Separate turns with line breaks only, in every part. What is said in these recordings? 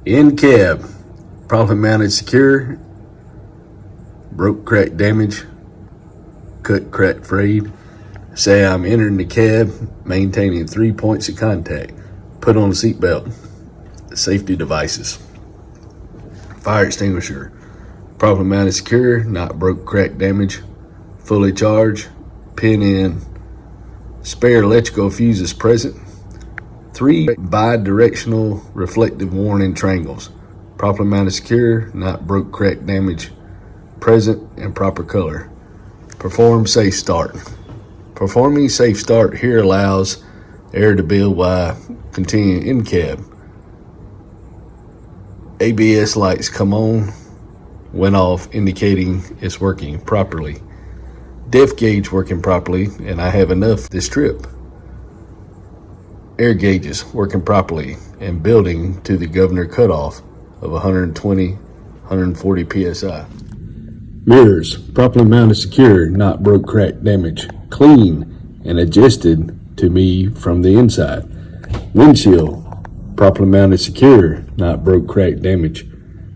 In cab, properly mounted secure, broke, crack, damage, cut, crack, frayed. Say I'm entering the cab, maintaining 3 points of contact. Put on a seatbelt. Safety devices. Fire extinguisher, properly mounted secure, not broke, crack, damage, fully charged, pin in. Spare electrical fuses present. 3 bi-directional reflective warning triangles, properly mounted secure, not broke, crack, damage, present, and proper color. Perform safe start. Performing safe start here allows air to build while continuing in cab. ABS lights come on, went off, indicating it's working properly. Depth gauge working properly, and I have enough this trip. Air gauges working properly and building to the governor cutoff of 120, 140 psi. Mirrors properly mounted secure, not broke, crack, damage, clean and adjusted to me from the inside. Windshield properly mounted secure, not broke, crack, damage,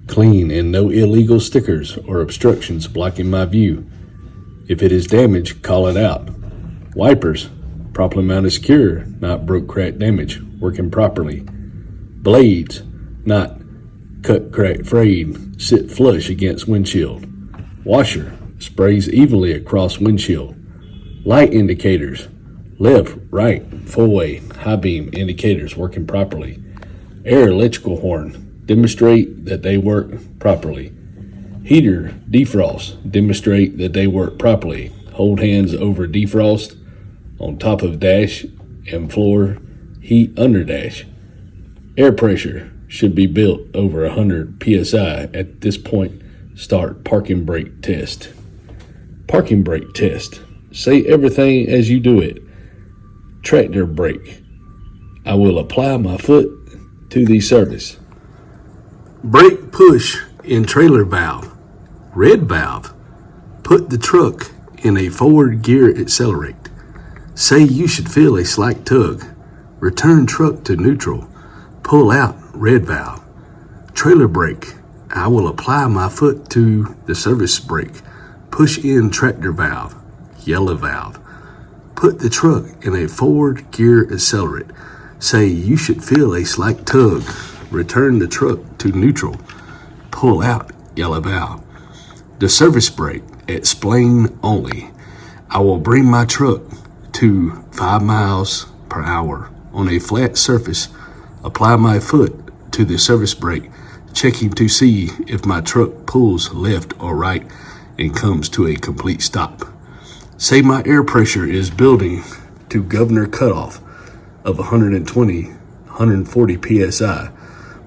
clean and no illegal stickers or obstructions blocking my view. If it is damaged, call it out. Wipers properly mounted secure, not broke, crack, damage, working properly. Blades not cut, crack, frayed, sit flush against windshield. Washer sprays evenly across windshield. Light indicators, left, right, full-way, high beam indicators working properly. Air electrical horn, demonstrate that they work properly. Heater defrost, demonstrate that they work properly. Hold hands over defrost on top of dash and floor, heat under dash. Air pressure should be built over 100 psi at this point. Start parking brake test. Parking brake test. Say everything as you do it. Tractor brake. I will apply my foot to the surface. Brake push in trailer valve. Red valve. Put the truck in a forward gear accelerate. Say you should feel a slight tug. Return truck to neutral. Pull out red valve. Trailer brake. I will apply my foot to the service brake. Push in tractor valve. Yellow valve. Put the truck in a forward gear accelerate. Say you should feel a slight tug. Return the truck to neutral. Pull out yellow valve. The service brake. Explain only. I will bring my truck to 5 miles per hour on a flat surface. Apply my foot to the service brake, checking to see if my truck pulls left or right and comes to a complete stop. Say my air pressure is building to governor cutoff of 120, 140 psi.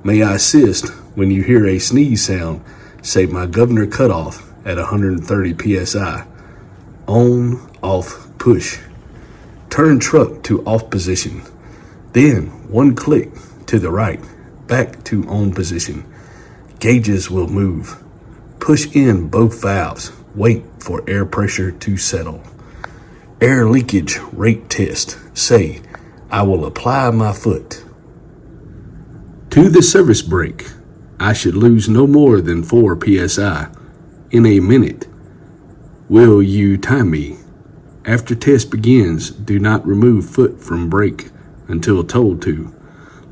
May I assist when you hear a sneeze sound? Say my governor cutoff at 130 psi. On, off, push. Turn truck to off position. Then one click to the right, back to on position. Gauges will move. Push in both valves. Wait for air pressure to settle. Air leakage rate test. Say, I will apply my foot to the service brake. I should lose no more than 4 psi in a minute. Will you time me? After test begins, do not remove foot from brake until told to.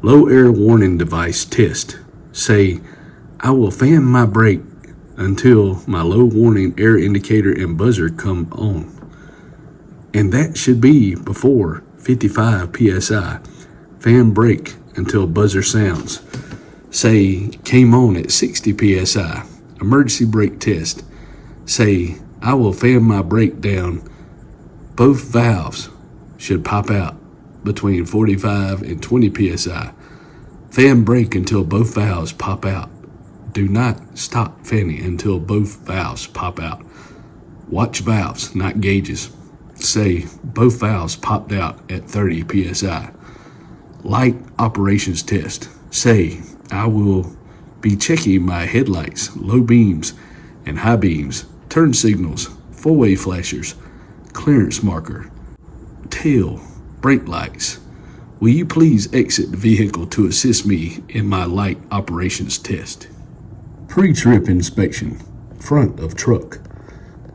Low air warning device test. Say, I will fan my brake until my low warning air indicator and buzzer come on. And that should be before 55 psi. Fan brake until buzzer sounds. Say, came on at 60 psi. Emergency brake test. Say, I will fan my brake down. Both valves should pop out between 45 and 20 psi. Fan brake until both valves pop out. Do not stop fanning until both valves pop out. Watch valves, not gauges. Say both valves popped out at 30 psi. Light operations test. Say I will be checking my headlights, low beams and high beams, turn signals, four-way flashers, clearance marker, tail, brake lights, Will you please exit the vehicle to assist me in my light operations test? Pre-trip inspection. Front of truck.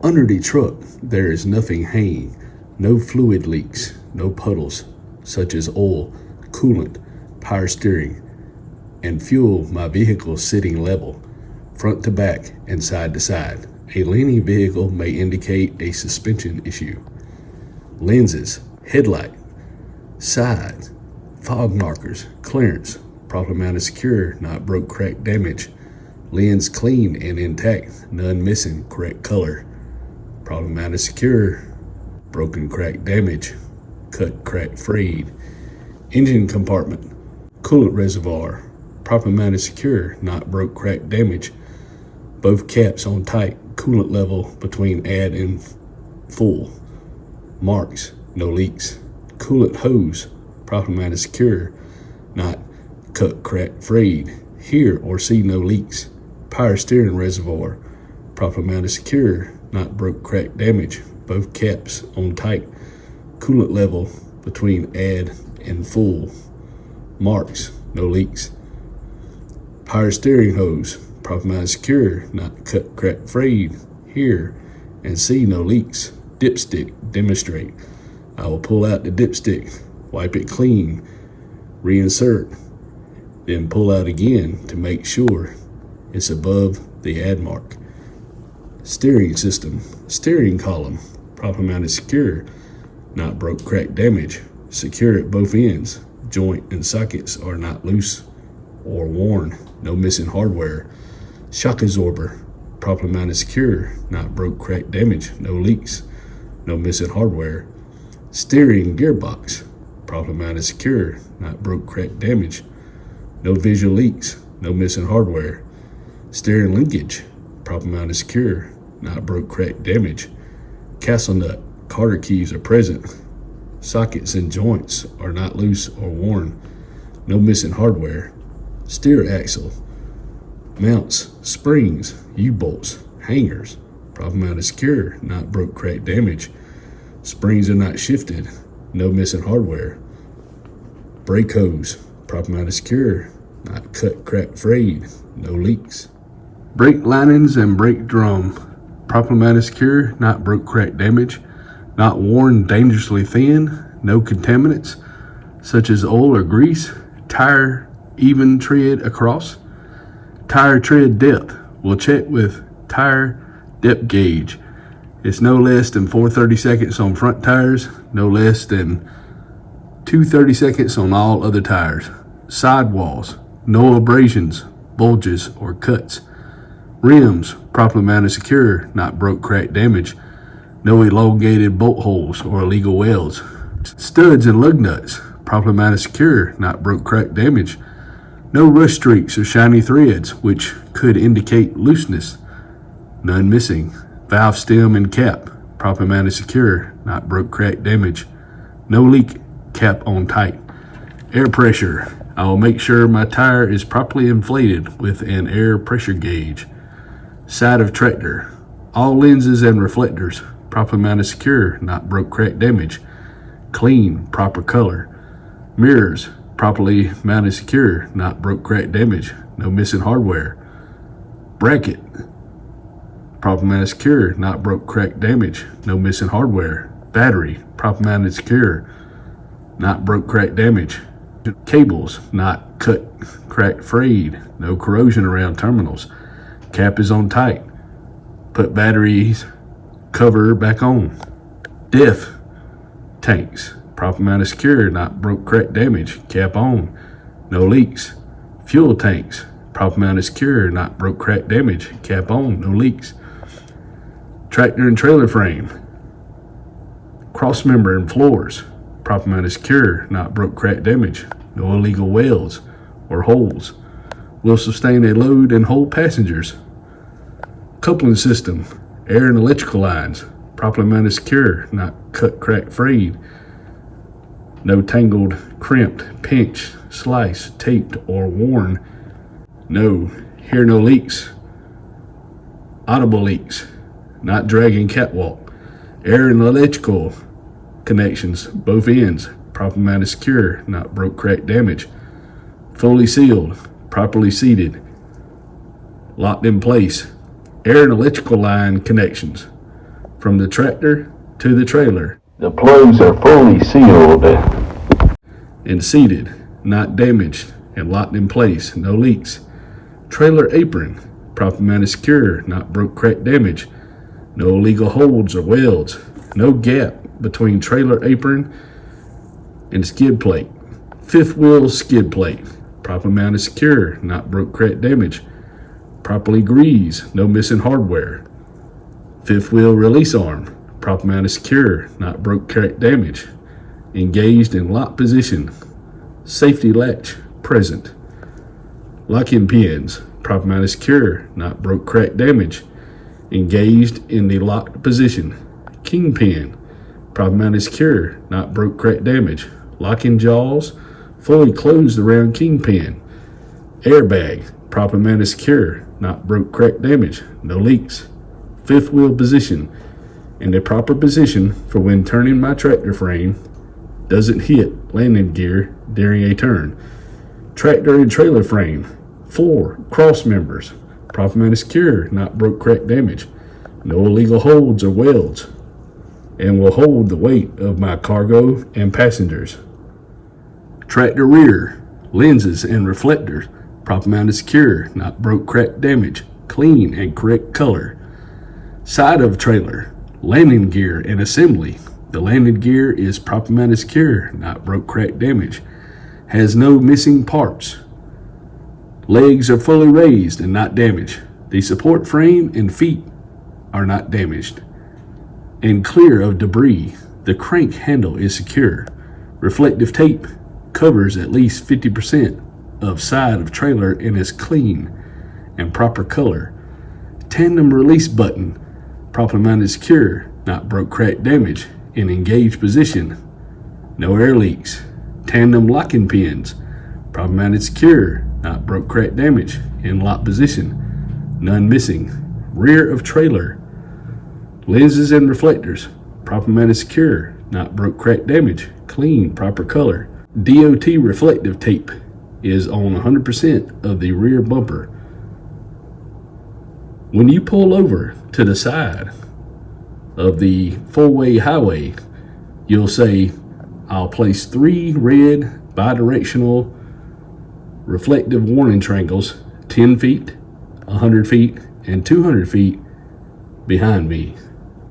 Under the truck, there is nothing hanging. No fluid leaks, no puddles, such as oil, coolant, power steering, and fuel. My vehicle sitting level, front to back and side to side. A leaning vehicle may indicate a suspension issue. Lenses, headlight, side, fog markers, clearance, properly mounted secure, not broke, cracked, damage. Lens clean and intact, none missing, correct color. Properly mounted secure, broken, cracked, damage, cut, cracked, frayed. Engine compartment, coolant reservoir, properly mounted secure, not broke, cracked, damage. Both caps on tight, coolant level between add and full. Marks, no leaks. Coolant hose, properly mounted secure, not cut, cracked, frayed. Hear or see no leaks. Power steering reservoir, properly mounted secure, not broke, cracked, damage. Both caps on tight, coolant level between add and full. Marks, no leaks. Power steering hose, properly mounted secure, not cut, cracked, frayed. Hear and see no leaks. Dipstick, demonstrate. I will pull out the dipstick, wipe it clean, reinsert, then pull out again to make sure it's above the add mark. Steering system, steering column, properly mounted secure, not broke, cracked, damage. Secure at both ends. Joint and sockets are not loose or worn. No missing hardware. Shock absorber, properly mounted secure, not broke, cracked, damage. No leaks. No missing hardware. Steering gearbox, properly mounted secure, not broke, cracked, damage. No visual leaks. No missing hardware. Steering linkage, properly mounted secure, not broke, cracked, damage. Castle nut, Carter keys are present. Sockets and joints are not loose or worn. No missing hardware. Steer axle, mounts, springs, U-bolts, hangers, properly mounted secure, not broke, cracked, damage. Springs are not shifted. No missing hardware. Brake hose, properly mounted secure, not cut, cracked, frayed. No leaks. Brake linings and brake drum, properly mounted secure, not broke, cracked, damage. Not worn dangerously thin. No contaminants such as oil or grease. Tire even tread across. Tire tread depth. We'll check with tire depth gauge. It's no less than 4/32 on front tires, no less than 2/32 on all other tires. Sidewalls, no abrasions, bulges, or cuts. Rims, properly mounted secure, not broke, cracked, damage. No elongated bolt holes or illegal welds. Studs and lug nuts, properly mounted secure, not broke, cracked, damage. No rust streaks or shiny threads, which could indicate looseness. None missing. Valve stem and cap, properly mounted secure, not broke, cracked, damage. No leak, cap on tight. Air pressure. I will make sure my tire is properly inflated with an air pressure gauge. Side of tractor. All lenses and reflectors, properly mounted secure, not broke, cracked, damage. Clean, proper color. Mirrors, properly mounted secure, not broke, cracked, damage. No missing hardware. Bracket, properly mounted secure, not broke, cracked, damage. No missing hardware. Battery, properly mounted secure, not broke, cracked, damage. Cables, not cut, cracked, frayed. No corrosion around terminals. Cap is on tight. Put batteries cover back on. Diff tanks, properly mounted secure, not broke, cracked, damage. Cap on. No leaks. Fuel tanks, properly mounted secure, not broke, cracked, damage. Cap on. No leaks. Tractor and trailer frame. Cross member and floors, properly mounted secure, not broke, cracked, damage. No illegal welds or holes. Will sustain a load and hold passengers. Coupling system, air and electrical lines, properly mounted secure, not cut, cracked, frayed. No tangled, crimped, pinched, sliced, taped, or worn. No, hear no leaks. Audible leaks, not dragging catwalk. Air and electrical connections, both ends, properly mounted, secure, not broke, cracked, damaged. Fully sealed, properly seated, locked in place. Air and electrical line connections from the tractor to the trailer. The plugs are fully sealed and seated, not damaged, and locked in place, no leaks. Trailer apron, properly mounted, secure, not broke, cracked, damaged. No illegal holds or welds. No gap between trailer apron and skid plate. Fifth wheel skid plate, properly mounted, secure, not broke, cracked, damaged. Properly greased, no missing hardware. Fifth wheel release arm, properly mounted, secure, not broke, cracked, damaged. Engaged in lock position. Safety latch present. Lock-in pins, properly mounted, secure, not broke, cracked, damaged. Engaged in the locked position. Kingpin, properly mounted, secure, not broke, cracked, damaged. Locking jaws, fully closed around kingpin. Airbag, properly mounted, secure, not broke, cracked, damaged. No leaks. Fifth wheel position, in the proper position for when turning my tractor frame. Doesn't hit landing gear during a turn. Tractor and trailer frame, 4 cross members, properly mounted, secure, not broke, cracked, damaged. No illegal holds or welds, and will hold the weight of my cargo and passengers. Tractor rear, lenses and reflectors, properly mounted, secure, not broke, cracked, damaged, clean and correct color. Side of trailer, landing gear and assembly. The landing gear is properly mounted, secure, not broke, cracked, damaged. Has no missing parts. Legs are fully raised and not damaged. The support frame and feet are not damaged and clear of debris. The crank handle is secure. Reflective tape covers at least 50% of side of trailer and is clean and proper color. Tandem release button, properly mounted, secure, not broke, cracked, damaged, in engaged position. No air leaks. Tandem locking pins, properly mounted, secure, not broke, cracked, damaged, in lock position. None missing. Rear of trailer, lenses and reflectors, properly mounted, secure, not broke, cracked, damaged, clean, proper color. DOT reflective tape is on 100% of the rear bumper. When you pull over to the side of the four-way highway, you'll say, I'll place 3 red bi-directional reflective warning triangles 10 feet, 100 feet, and 200 feet behind me.